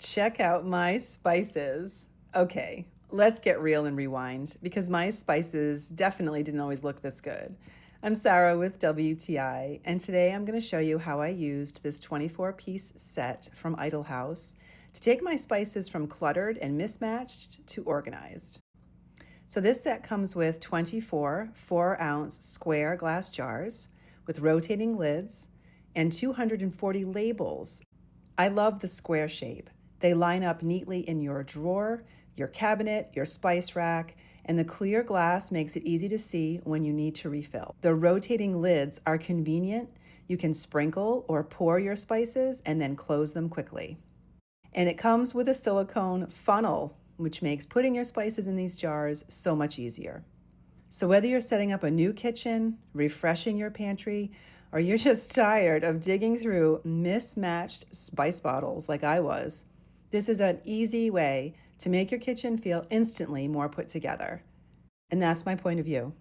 Check out my spices. Okay, let's get real and rewind because my spices definitely didn't always look this good. I'm Sarah with WTI, and today I'm going to show you how I used this 24-piece set from EDELHAUS to take my spices from cluttered and mismatched to organized. So this set comes with 24 4-ounce square glass jars with rotating lids and 240 labels. I love the square shape. They line up neatly in your drawer, your cabinet, your spice rack, and the clear glass makes it easy to see when you need to refill. The rotating lids are convenient. You can sprinkle or pour your spices and then close them quickly. And it comes with a silicone funnel, which makes putting your spices in these jars so much easier. So whether you're setting up a new kitchen, refreshing your pantry, or you're just tired of digging through mismatched spice bottles like I was, this is an easy way to make your kitchen feel instantly more put together. And that's my point of view.